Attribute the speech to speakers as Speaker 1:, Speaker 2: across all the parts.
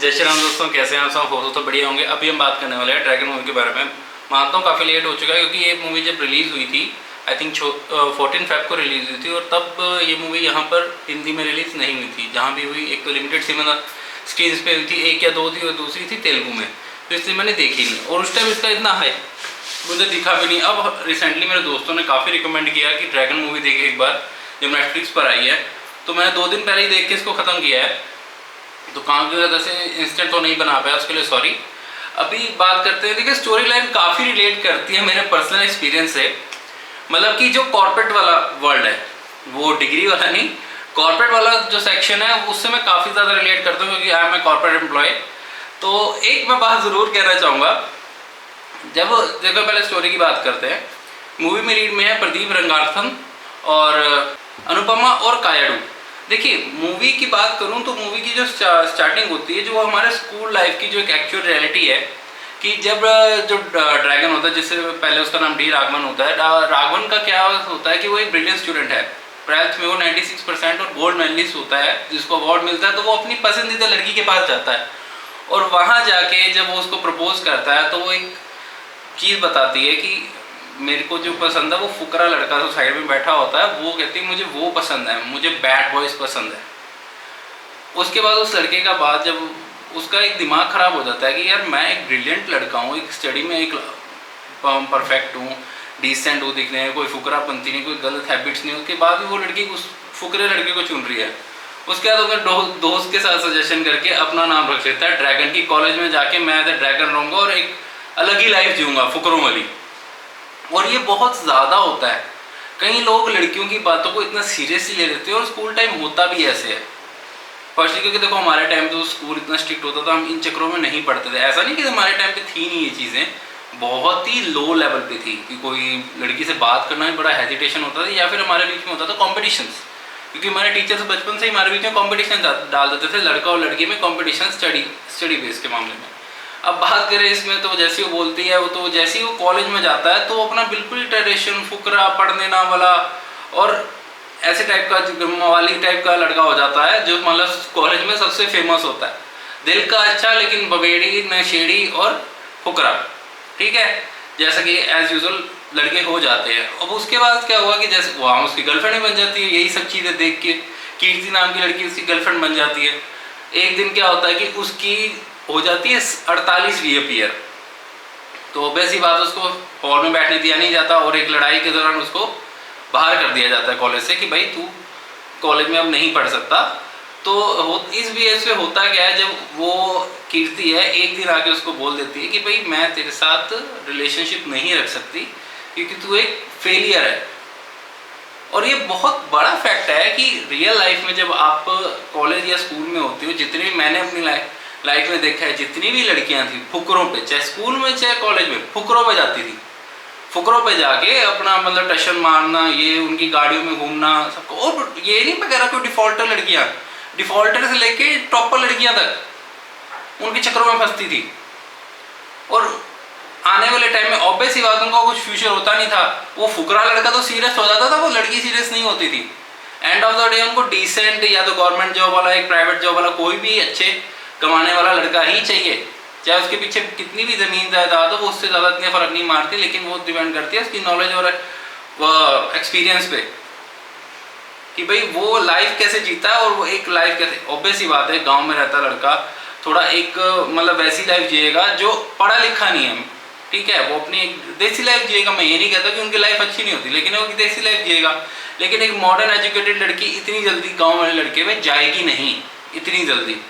Speaker 1: जय श्री राम दोस्तों, कैसे हैं आप सब? हो तो बढ़िया होंगे। अभी हम बात करने वाले हैं ड्रैगन मूवी के बारे में। मानता हूँ काफ़ी लेट हो चुका है क्योंकि ये मूवी जब रिलीज़ हुई थी आई थिंक 14 फेब को रिलीज़ हुई थी और तब ये मूवी यहाँ पर हिंदी में रिलीज़ नहीं हुई थी। जहाँ भी हुई एक तो लिमिटेड सी मतलब स्क्रीन पे हुई थी, एक या दो थी और दूसरी थी तेलुगु में, तो इसलिए मैंने देखी नहीं और उस टाइम इसका इतना है मुझे दिखा भी नहीं। अब रिसेंटली मेरे दोस्तों ने काफ़ी रिकमेंड किया कि ड्रैगन मूवी देखे एक बार, जब नेटफ्लिक्स पर आई है तो मैंने 2 दिन पहले ही देख के इसको ख़त्म किया है। तो काम की वजह से इंस्टेंट तो नहीं बना पाया, उसके लिए सॉरी। अभी बात करते हैं, देखिए स्टोरी लाइन काफ़ी रिलेट करती है मेरे पर्सनल एक्सपीरियंस से। मतलब कि जो कॉर्पोरेट वाला वर्ल्ड है, वो डिग्री वाला नहीं, कॉर्पोरेट वाला जो सेक्शन है उससे मैं काफ़ी ज़्यादा रिलेट करता हूँ क्योंकि I am a corporate employee. तो एक मैं बात ज़रूर कहना चाहूँगा, जब देखो पहले स्टोरी की बात करते हैं। मूवी में लीड में है प्रदीप रंगारथन और अनुपमा और कायाडू। देखिए मूवी की बात करूं तो मूवी की जो स्टार्टिंग होती है, जो हमारे स्कूल लाइफ की जो एक एक्चुअल रियलिटी है कि जब जो ड्रैगन होता है, जिससे पहले उसका नाम डी राघवन होता है। राघवन का क्या होता है कि वो एक ब्रिलियंट स्टूडेंट है, 12th में वो 96% और गोल्ड मेडलिस्ट होता है, जिसको अवार्ड मिलता है। तो वो अपनी पसंदीदा लड़की के पास जाता है और वहाँ जाके जब वो उसको प्रपोज करता है तो वो एक चीज़ बताती है कि मेरे को जो पसंद है वो फुकरा लड़का जो साइड में बैठा होता है, वो कहती है मुझे वो पसंद है, मुझे बैड बॉयज़ पसंद है। उसके बाद उस लड़के का बात जब उसका एक दिमाग ख़राब हो जाता है कि यार मैं एक ब्रिलियंट लड़का हूँ, एक स्टडी में एक परफेक्ट हूँ, डिसेंट हूँ दिखने में, कोई फुकरापंती नहीं, कोई गलत हैबिट्स नहीं। उसके बाद भी वो लड़की उस फुकरे लड़के को चुन रही है। उसके बाद उसने दोस्त के साथ सजेशन करके अपना नाम रख लेता है ड्रैगन की। कॉलेज में जाके मैं द ड्रैगन रहूँगा और एक अलग ही लाइफ जीऊँगा फुकरों वाली। और ये बहुत ज़्यादा होता है, कई लोग लड़कियों की बातों को इतना सीरियसली ले लेते हैं और स्कूल टाइम होता भी ऐसे है। फर्स्टली क्योंकि देखो हमारे टाइम तो स्कूल इतना स्ट्रिक्ट होता था, हम इन चक्रों में नहीं पढ़ते थे। ऐसा नहीं कि हमारे टाइम पे थी नहीं ये चीज़ें, बहुत ही लो लेवल पे थी कि कोई लड़की से बात करना भी बड़ा हेजिटेशन होता था, या फिर हमारे बीच में होता था कॉम्पिटिशन्स, क्योंकि हमारे टीचर्स बचपन से ही हमारे बीच में कॉम्पिटिशन डाल देते थे, लड़का और लड़की में कॉम्पिटिशन स्टडी बेस के मामले में। अब बात करें इसमें तो जैसे वो बोलती है वो, तो जैसे ही वो कॉलेज में जाता है तो अपना बिल्कुल ही ट्रेडिशन फुकरा पढ़ने ना वाला और ऐसे टाइप का मवाली टाइप का लड़का हो जाता है, जो मतलब कॉलेज में सबसे फेमस होता है। दिल का अच्छा लेकिन बबेड़ी नशेड़ी और फुकरा, ठीक है, जैसा कि एज यूजुअल लड़के हो जाते हैं। अब उसके बाद क्या हुआ कि जैसे वहाँ उसकी गर्लफ्रेंड बन जाती है, यही सब चीज़ें देख के कीर्ति नाम की लड़की उसकी गर्लफ्रेंड बन जाती है। एक दिन क्या होता है कि उसकी हो जाती है 48वीं ईयर, तो ऑब्वियस ही बात उसको हॉल में बैठने दिया नहीं जाता और एक लड़ाई के दौरान उसको बाहर कर दिया जाता है कॉलेज से कि भाई तू कॉलेज में अब नहीं पढ़ सकता। तो इस वजह से होता क्या है, जब वो कीर्ति है एक दिन आके उसको बोल देती है कि भाई मैं तेरे साथ रिलेशनशिप नहीं रख सकती क्योंकि तू एक फेलियर है। और ये बहुत बड़ा फैक्ट है कि रियल लाइफ में जब आप कॉलेज या स्कूल में होते हो, जितने भी मैंने अपनी लाइफ में देखा है, जितनी भी लड़कियां थी फुकरों पे, चाहे स्कूल में चाहे कॉलेज में, फुकरों पे जाती थी। फुकरों पे जाके अपना मतलब टशन मारना, ये उनकी गाड़ियों में घूमना सबको। और ये नहीं मैं कह रहा कोई डिफॉल्टर लड़कियां, डिफॉल्टर से लेके टॉपर लड़कियां तक उनके चक्रों में फंसती थी। और आने वाले टाइम में ऑब्वियस ही बात, उनका कुछ फ्यूचर होता नहीं था। वो फुकरा लड़का तो सीरियस हो जाता था, वो लड़की सीरियस नहीं होती थी। एंड ऑफ द डे उनको डिसेंट या तो गवर्नमेंट जॉब वाला, एक प्राइवेट जॉब वाला, कोई भी अच्छे कमाने वाला लड़का ही चाहिए, चाहे उसके पीछे कितनी भी ज़मीन जायदाद हो, वो उससे ज़्यादा इतने फ़र्क नहीं मारती। लेकिन वो डिपेंड करती है उसकी नॉलेज और एक्सपीरियंस पे कि भाई वो लाइफ कैसे जीता है और वो एक लाइफ कैसे। ऑब्वियस ही बात है, गांव में रहता लड़का थोड़ा एक मतलब वैसी लाइफ जिएगा जो पढ़ा लिखा नहीं है, ठीक है, वो अपनी एक देसी लाइफ जिएगा। मैं ये नहीं कहता कि उनकी लाइफ अच्छी नहीं होती, लेकिन वो देसी लाइफ जिएगा। लेकिन एक मॉडर्न एजुकेटेड लड़की इतनी जल्दी गाँव वाले लड़के में जाएगी नहीं इतनी जल्दी,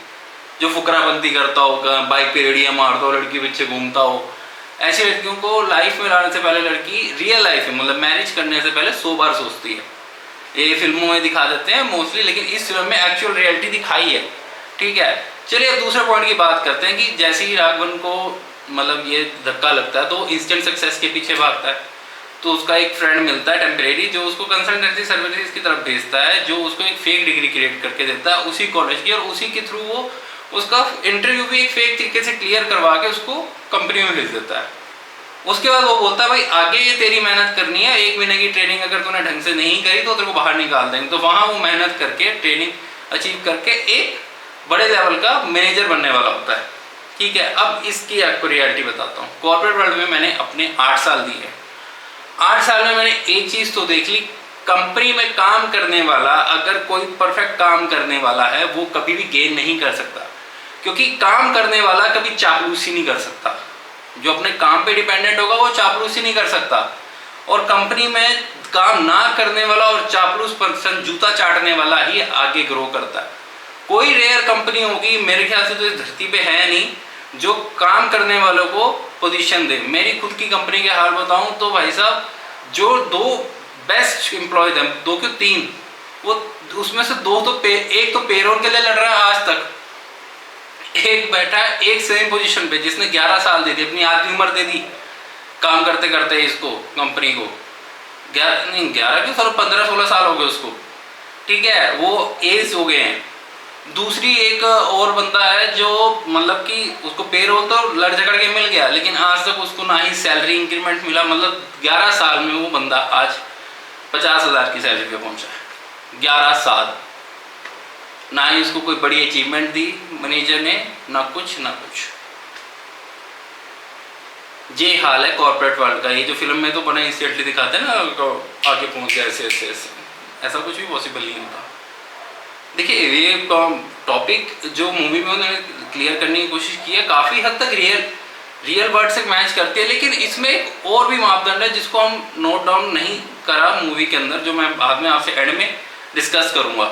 Speaker 1: जो फुकराबंदी करता होगा, बाइक पे रेडियाँ मारता हो, लड़की पीछे घूमता हो। ऐसी लड़कियों को लाइफ में लाने से पहले लड़की रियल लाइफ में मतलब मैरिज करने से पहले 100 बार सोचती है। ये फिल्मों में दिखा देते हैं मोस्टली, लेकिन इस फिल्म में एक्चुअल रियलिटी दिखाई है, ठीक है। चलिए अब दूसरे पॉइंट की बात करते हैं कि जैसे ही राघवन को मतलब ये धक्का लगता है तो इंस्टेंट सक्सेस के पीछे भागता है। तो उसका एक फ्रेंड मिलता है टेम्परेरी, जो उसको कंसल्टेंसी सर्विसेज की तरफ भेजता है, जो उसको एक फेक डिग्री क्रिएट करके देता है उसी कॉलेज की, और उसी के थ्रू वो उसका इंटरव्यू भी एक फेक तरीके से क्लियर करवा के उसको कंपनी में भेज देता है। उसके बाद वो बोलता है भाई आगे ये तेरी मेहनत करनी है, 1 महीने की ट्रेनिंग अगर तूने ढंग से नहीं करी तो तेरे को बाहर निकाल देंगे। तो वहाँ वो मेहनत करके ट्रेनिंग अचीव करके एक बड़े लेवल का मैनेजर बनने वाला होता है। ठीक है, अब इसकी आपको रियलिटी बताता हूँ। कॉर्पोरेट वर्ल्ड में मैंने अपने 8 साल दिए। 8 साल में मैंने एक चीज़ तो देख ली, कंपनी में काम करने वाला अगर कोई परफेक्ट काम करने वाला है वो कभी भी गेन नहीं कर सकता, क्योंकि काम करने वाला कभी चापलूसी नहीं कर सकता। जो अपने काम पे डिपेंडेंट होगा वो चापलूसी नहीं कर सकता, और कंपनी में काम ना करने वाला और चापलूस पर्सन, जूता चाटने वाला ही आगे ग्रो करता है। कोई रेयर कंपनी होगी, मेरे ख्याल से तो इस धरती पे है नहीं, जो काम करने वालों को पोजीशन दे। मेरी खुद की कंपनी के हाल बताऊं तो भाई साहब, जो 2 बेस्ट एम्प्लॉय थे, 2 के 3, वो उसमें से 2 तो एक तो पेरोल के लिए लड़ रहा है आज तक, एक बैठा है एक सेम पोजीशन पे जिसने 11 साल दे दी, अपनी आधी उम्र दे दी काम करते करते इसको, कंपनी को। 11 क्यों, सर 15-16 साल हो गए उसको। ठीक है, वो एज हो गए हैं। दूसरी एक और बंदा है जो मतलब कि उसको पेरोल तो लड़ झगड़ के मिल गया, लेकिन आज तक उसको ना ही सैलरी इंक्रीमेंट मिला। मतलब 11 साल में वो बंदा आज 50,000 की सैलरी पे पहुंचा है। 11 साल, ना ही उसको कोई बड़ी अचीवमेंट दी मैनेजर ने, ना कुछ ना कुछ। ये हाल है कॉर्पोरेट वर्ल्ड का। ये जो फिल्म में तो बना इंस्टेंटली दिखाते हैं ना, आगे पहुंच गया ऐसे ऐसे ऐसे, ऐसा कुछ भी पॉसिबल नहीं होता। देखिए, ये टॉपिक जो मूवी में उन्होंने क्लियर करने की कोशिश की है, काफ़ी हद तक रियल वर्ल्ड से मैच करती है, लेकिन इसमें एक और भी मापदंड है जिसको हम नोट डाउन नहीं करा मूवी के अंदर, जो मैं बाद में आपसे एंड में डिस्कस करूँगा।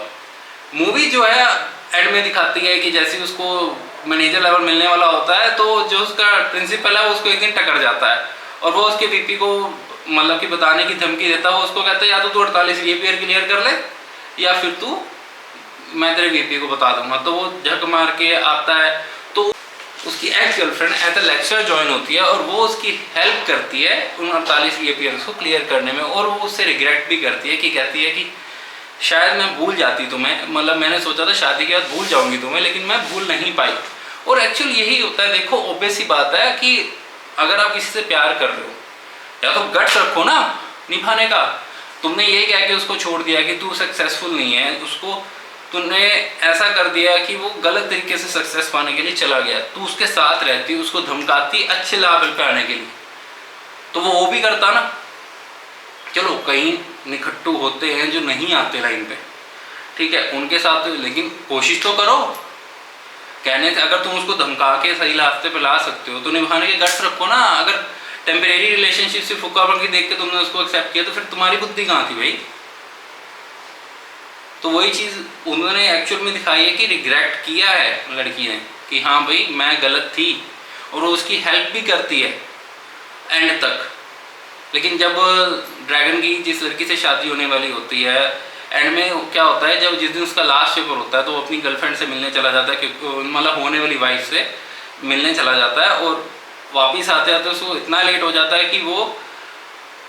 Speaker 1: मूवी जो है एंड में दिखाती है कि जैसे उसको मैनेजर लेवल मिलने वाला होता है, तो जो उसका प्रिंसिपल है वो उसको एक दिन टकर जाता है, और वो उसके वीपी को मतलब कि बताने की धमकी देता है। वो उसको कहता है या तो तू 48 ईपीआर क्लियर कर ले, या फिर तू, मैं तेरे वीपी को बता दूंगा। तो वो झक मार के आता है, तो उसकी ex girlfriend as a lecture join होती है, और वो उसकी हेल्प करती है उन 48 ईपीआर को क्लियर करने में, और वो उससे रिग्रेट भी करती है कि कहती है कि शायद मैं भूल जाती तुम्हें, मतलब मैंने सोचा था शादी के बाद भूल जाऊंगी तुम्हें, लेकिन मैं भूल नहीं पाई। और एक्चुअल यही होता है। देखो, ऑब्वियस सी बात है कि अगर आप किसी से प्यार कर रहे हो, या तो गट्स रखो ना निभाने का। तुमने ये कह के उसको छोड़ दिया कि तू सक्सेसफुल नहीं है, उसको तुमने ऐसा कर दिया कि वो गलत तरीके से सक्सेस पाने के लिए चला गया, तू उसके साथ रहती, उसको धमकाती अच्छे लेवल पे आने के लिए, तो वो भी करता ना। चलो, कहीं निखट्टू होते हैं जो नहीं आते लाइन पे, ठीक है, उनके साथ, लेकिन कोशिश तो करो। कहने से अगर तुम उसको धमका के सही रास्ते पे ला सकते हो तो निभाने के गट्स रखो ना। अगर टेम्परेरी रिलेशनशिप से फुक्का बन के देख के तुमने उसको एक्सेप्ट किया, तो फिर तुम्हारी बुद्धि कहाँ थी भाई। तो वही चीज़ उन्होंने एक्चुअल में दिखाई है कि रिग्रेट किया है लड़की ने कि हाँ भाई मैं गलत थी, और वो उसकी हेल्प भी करती है एंड तक। लेकिन जब ड्रैगन की जिस लड़की से शादी होने वाली होती है, एंड में क्या होता है, जब जिस दिन उसका लास्ट पेपर होता है तो वो अपनी गर्लफ्रेंड से मिलने चला जाता है, क्योंकि मतलब होने वाली वाइफ से मिलने चला जाता है, और वापिस आते आते उसको इतना लेट हो जाता है कि वो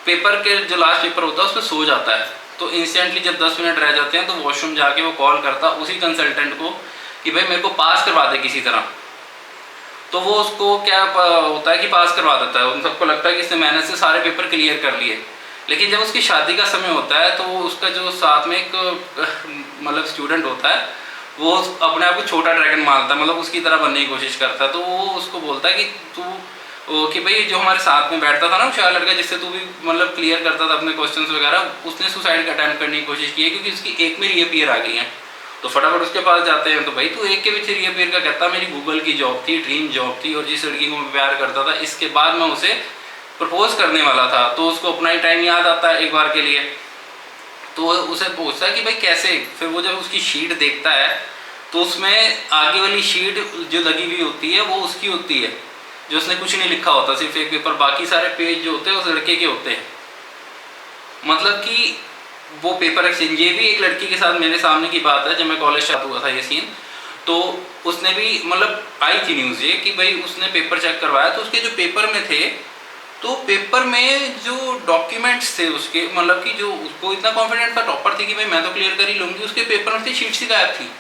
Speaker 1: पेपर के जो लास्ट पेपर होता है उसमें सो जाता है। तो इंस्टेंटली जब 10 मिनट रह जाते हैं तो वॉशरूम जाके वो कॉल करता उसी कंसल्टेंट को कि भाई मेरे को पास करवा दे किसी तरह। तो वो उसको क्या होता है कि पास करवा देता है। उन सबको लगता है कि इसने मेहनत से सारे पेपर क्लियर कर लिए। लेकिन जब उसकी शादी का समय होता है तो उसका जो साथ में एक मतलब स्टूडेंट होता है, वो अपने आप को छोटा ड्रैगन मानता है, मतलब उसकी तरह बनने की कोशिश करता है। तो वो उसको बोलता है कि तू कि भाई जो हमारे साथ में बैठता था ना, वो शायद लड़का जिससे तू भी मतलब क्लियर करता था अपने क्वेश्चंस वगैरह, उसने सुसाइड का अटेम्प्ट करने की कोशिश की है क्योंकि उसकी एक में रीअपीयर आ गई है। तो फटाफट उसके पास जाते हैं, तो भाई तू एक के पीछे रीअपीयर का कहता, मेरी गूगल की जॉब थी, ड्रीम जॉब थी, और जिस लड़की को मैं प्यार करता था इसके बाद मैं उसे प्रपोज करने वाला था। तो उसको अपना ही टाइम याद आता है एक बार के लिए, तो उसे पूछता है कि भाई कैसे। फिर वो जब उसकी शीट देखता है तो उसमें आगे वाली शीट जो लगी हुई होती है वो उसकी होती है, जो उसने कुछ नहीं लिखा होता, सिर्फ एक पेपर, बाकी सारे पेज जो होते हैं उस लड़के के होते हैं। मतलब कि वो पेपर एक्सचेंज, ये भी एक लड़की के साथ मेरे सामने की बात है, जब मैं कॉलेज स्टार्ट हुआ था ये सीन, तो उसने भी मतलब आई थी न्यूज़ ये कि भाई उसने पेपर चेक करवाया, तो उसके जो पेपर में थे, तो पेपर में जो डॉक्यूमेंट्स थे उसके, मतलब कि जो उसको इतना कॉन्फिडेंट था, टॉपर थी कि भाई मैं तो क्लियर कर ही लूँगी, उसके पेपर में से शीट सी गायब थी।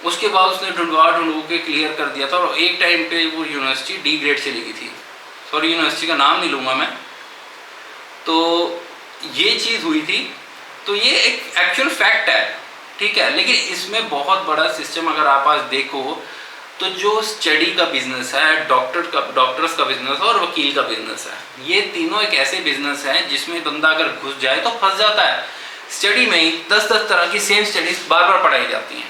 Speaker 1: उसके बाद उसने ढूंढवा के क्लियर कर दिया था, और एक टाइम पे वो यूनिवर्सिटी डी ग्रेड से लगी थी। सॉरी, यूनिवर्सिटी का नाम नहीं लूँगा मैं। तो ये चीज़ हुई थी, तो ये एक एक्चुअल फैक्ट है, ठीक है, लेकिन इसमें बहुत बड़ा सिस्टम अगर आप आज देखो तो जो स्टडी का बिजनेस है, डॉक्टर्स का बिजनेस है और वकील का बिजनेस है, ये तीनों एक ऐसे बिजनेस हैं जिसमें बंदा अगर घुस जाए तो फंस जाता है। स्टडी में ही 10-10 तरह की सेम स्टडीज बार बार पढ़ाई जाती हैं।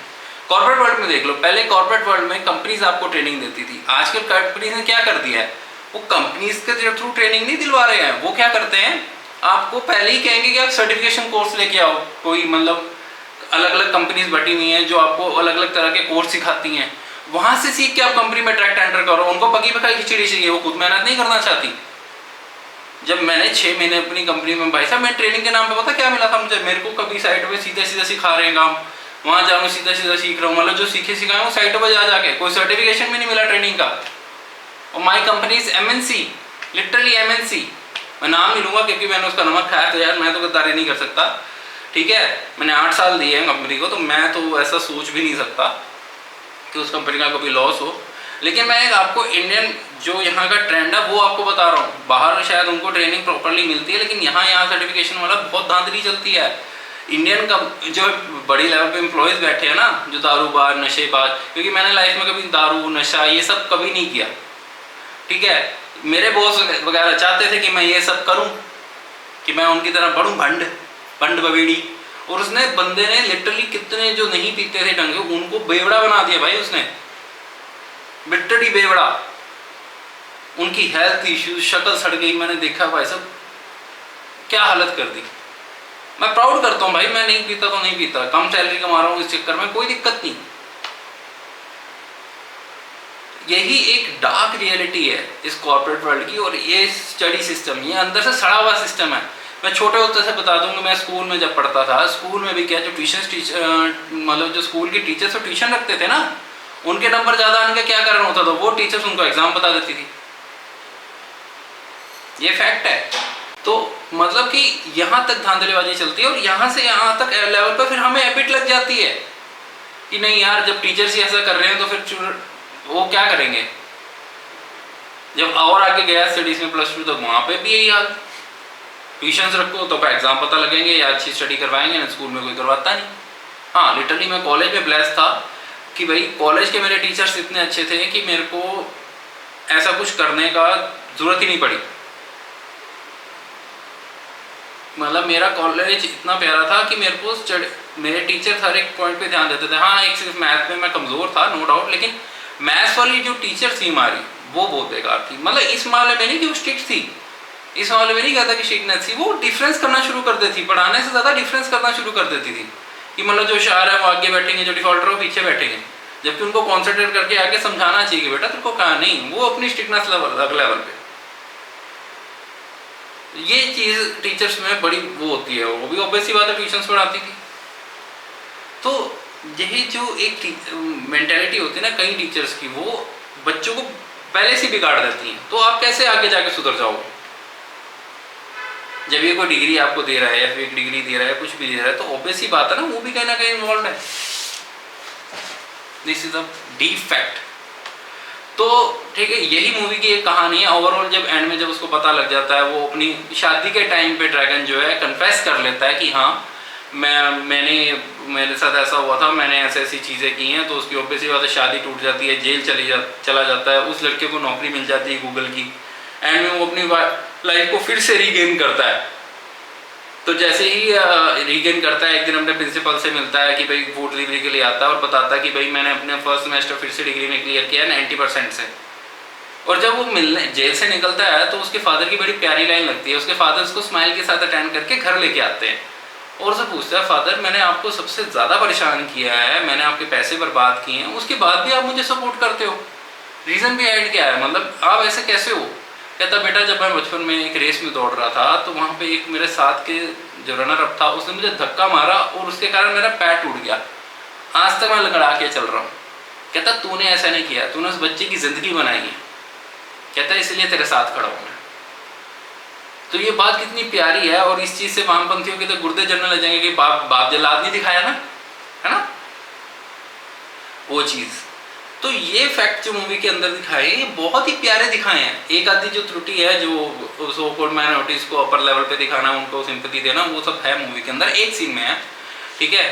Speaker 1: कॉर्पोरेट वर्ल्ड में देख लो, पहले कॉर्पोरेट वर्ल्ड में कंपनीज आपको ट्रेनिंग देती थी, आजकल कंपनीज ने क्या कर दिया है, वो कंपनीज के थ्रू ट्रेनिंग नहीं दिलवा रहे हैं, वो क्या करते हैं, आपको पहले ही कहेंगे कि आप सर्टिफिकेशन कोर्स लेके आओ। कोई मतलब अलग अलग कंपनीज बटी हुई हैं जो आपको अलग अलग तरह के कोर्स सिखाती हैं, वहां से सीख के आप कंपनी में डायरेक्ट एंटर करो। उनको पकी पकाई खिचड़ी चाहिए, वो खुद मेहनत नहीं करना चाहती। जब मैंने 6 महीने अपनी कंपनी में, भाई साहब मैं ट्रेनिंग के नाम पे पता क्या मिला था मुझे, मेरे को कभी साइट पे सीधा सीधा सिखा रहे हैं काम, वहां जाऊँ सीधा सीधा सीख रहा हूँ, मतलब जो सीखे सिखाए वो साइटों पर जा जाके, कोई सर्टिफिकेशन भी नहीं मिला ट्रेनिंग का। और my company is MNC, literally MNC। मैं नाम नहीं लूंगा क्योंकि मैंने उसका नमक खाया, तो यार मैं तो गद्दारी नहीं कर सकता, ठीक है। मैंने 8 साल दिए हैं कंपनी को, तो मैं तो ऐसा सोच भी नहीं सकता कि उस कंपनी का कभी लॉस हो। लेकिन मैं आपको इंडियन जो यहाँ का ट्रेंड है वो आपको बता रहा हूँ। बाहर शायद उनको ट्रेनिंग प्रॉपरली मिलती है, लेकिन यहाँ सर्टिफिकेशन वाला बहुत धांधली चलती है। इंडियन का जो बड़ी लेवल पे एम्प्लॉयज़ बैठे हैं ना, जो दारूबाज नशेबाज, क्योंकि मैंने लाइफ में कभी दारू नशा ये सब कभी नहीं किया, ठीक है। मेरे बॉस वगैरह चाहते थे कि मैं ये सब करूं, कि मैं उनकी तरह बढ़ूं, भंड बबीड़ी। और उसने बंदे ने लिटरली कितने जो नहीं पीते थे ढंग से उनको बेवड़ा बना दिया भाई, उसने लिटरली बेवड़ा। उनकी हेल्थ इश्यूज, शक्ल सड़ गई, मैंने देखा भाई सब क्या हालत कर दी। मैं प्राउड करता हूँ भाई, मैं नहीं पीता तो नहीं पीता, कम सैलरी कमा रहा हूँ इस चक्कर में, कोई दिक्कत नहीं। यही एक डार्क रियलिटी है इस कॉर्पोरेट वर्ल्ड की। और ये स्टडी सिस्टम, ये अंदर से सड़ा हुआ सिस्टम है। मैं छोटे होते से बता दूंगा, मैं स्कूल में जब पढ़ता था, स्कूल में भी क्या, जो मतलब जो स्कूल के टीचर्स ट्यूशन रखते थे ना, उनके नंबर ज़्यादा आने का क्या कारण होता था, वो टीचर्स उनको एग्जाम बता देती थी। ये फैक्ट है। तो मतलब कि यहाँ तक धांधलेबाजी चलती है, और यहाँ से यहाँ तक लेवल पर फिर हमें हैबिट लग जाती है कि नहीं यार, जब टीचर्स ही ऐसा कर रहे हैं तो फिर वो क्या करेंगे। जब और आगे गया स्टडीज में +2 तक, वहाँ पे भी यही हाल, ट्यूशन्स रखो तो एग्जाम पता लगेंगे या अच्छी स्टडी करवाएंगे ना, स्कूल में कोई करवाता नहीं। हाँ लिटरली मैं कॉलेज में ब्लेस्ड था कि भाई कॉलेज के मेरे टीचर्स इतने अच्छे थे कि मेरे को ऐसा कुछ करने का जरूरत ही नहीं पड़ी। मतलब मेरा कॉलेज इतना प्यारा था कि मेरे को मेरे टीचर हर एक पॉइंट पे ध्यान देते थे। हाँ एक सिर्फ मैथ में मैं कमज़ोर था, नो डाउट, लेकिन मैथ्स वाली जो टीचर थी हमारी वो बहुत बेकार थी। मतलब इस मामले में नहीं कि वो स्ट्रिक्ट थी, इस मामले में नहीं कहता कि स्ट्रिक्टनेस थी, वो डिफरेंस करना शुरू कर देती थी, पढ़ाने से ज़्यादा डिफरेंस करना शुरू कर देती थी कि मतलब जो शायर है वो आगे बैठेंगे, जो डिफॉल्टर है वो पीछे बैठेंगे, जबकि उनको कॉन्सेंट्रेट करके आगे समझाना चाहिए कि बेटा तेरे को कहा नहीं, वो अपनी स्ट्रिक्टनेस लेवल पे। ये चीज़ टीचर्स में बड़ी वो होती है, वो भी ऑब्वियसली बात है ट्यूशन्स पढ़ाती थी। तो यही जो एक मेंटेलिटी होती है ना कई टीचर्स की, वो बच्चों को पहले से बिगाड़ देती हैं। तो आप कैसे आगे जाके सुधर जाओगे जब ये कोई डिग्री आपको दे रहा है या फिर एक डिग्री दे रहा है, कुछ भी दे रहा है, तो ऑब्वियसली बात है ना वो भी कहीं ना कहीं इन्वॉल्व है। This is a deep fact. तो ठीक है, यही मूवी की एक कहानी है। ओवरऑल जब एंड में जब उसको पता लग जाता है, वो अपनी शादी के टाइम पे ड्रैगन जो है कन्फेस कर लेता है कि हाँ मैंने मेरे साथ ऐसा हुआ था, मैंने ऐसे ऐसी चीज़ें की हैं। तो उसकी ऑब्वियसली बात है शादी टूट जाती है, जेल चला जाता है, उस लड़के को नौकरी मिल जाती है गूगल की। एंड में वो अपनी लाइफ को फिर से रीगेन करता है। तो जैसे ही रीगेन करता है, एक दिन अपने प्रिंसिपल से मिलता है कि भाई फूड डिलीवरी के लिए आता है, और बताता है कि भाई मैंने अपने फर्स्ट सेमेस्टर फिर से डिग्री में क्लियर किया 90% से। और जब वो मिलने जेल से निकलता है तो उसके फादर की बड़ी प्यारी लाइन लगती है। उसके फादर उसको स्माइल के साथ अटेंड करके घर लेके आते हैं और उससे पूछता है, फादर मैंने आपको सबसे ज़्यादा परेशान किया है, मैंने आपके पैसे बर्बाद किए हैं, उसके बाद भी आप मुझे सपोर्ट करते हो, रीज़न भी ऐड क्या है, मतलब आप ऐसे कैसे हो। कहता बेटा जब मैं बचपन में एक रेस में दौड़ रहा था तो वहाँ पे एक मेरे साथ के जो रनर अप था उसने मुझे धक्का मारा और उसके कारण मेरा पैर टूट गया, आज तक मैं लंगड़ा के चल रहा हूँ। कहता तूने ऐसा नहीं किया, तूने उस बच्चे की ज़िंदगी बनाई है, कहता इसलिए तेरे साथ खड़ा हूँ मैं। तो ये बात कितनी प्यारी है। और इस चीज़ से वामपंथियों के तो गुर्दे जलने लग जाएंगे कि बाप जल्लाद नहीं दिखाया ना, है ना वो चीज़। तो ये फैक्ट जो मूवी के अंदर दिखाए ये बहुत ही प्यारे दिखाए हैं। एक आधी जो त्रुटि है, जो सो कॉल्ड माइनॉरिटीज को अपर लेवल पे दिखाना, उनको सिंपैथी देना, वो सब है मूवी के अंदर, एक सीन में है, ठीक है।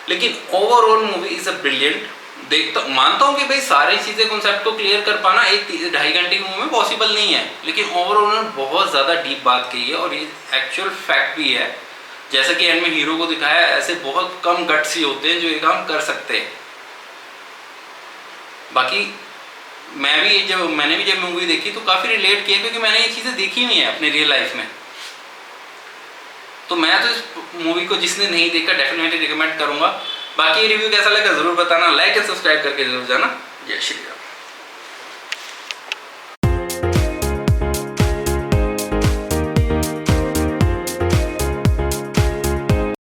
Speaker 1: लेकिन overall movie is a brilliant. देखता मानता हूँ कि भाई सारी चीज़ें कॉन्सेप्ट को क्लियर कर पाना एक 2.5 घंटे की मूवी में पॉसिबल नहीं है, लेकिन ओवरऑल उन्होंने बहुत ज़्यादा डीप बात कही है और ये एक्चुअल फैक्ट भी है। जैसा कि एंड में हीरो को दिखाया, ऐसे बहुत कम गट्स ही होते हैं जो ये काम कर सकते हैं। बाकी मैंने भी जब मूवी देखी तो काफ़ी रिलेट किया, क्योंकि मैंने ये चीज़ें देखी हुई हैं अपने रियल लाइफ में। तो मैं तो इस मूवी को जिसने नहीं देखा डेफिनेटली रिकमेंड करूंगा। बाकी ये रिव्यू कैसा लगा ज़रूर बताना, लाइक एंड सब्सक्राइब करके जरूर जाना। जय श्री राम।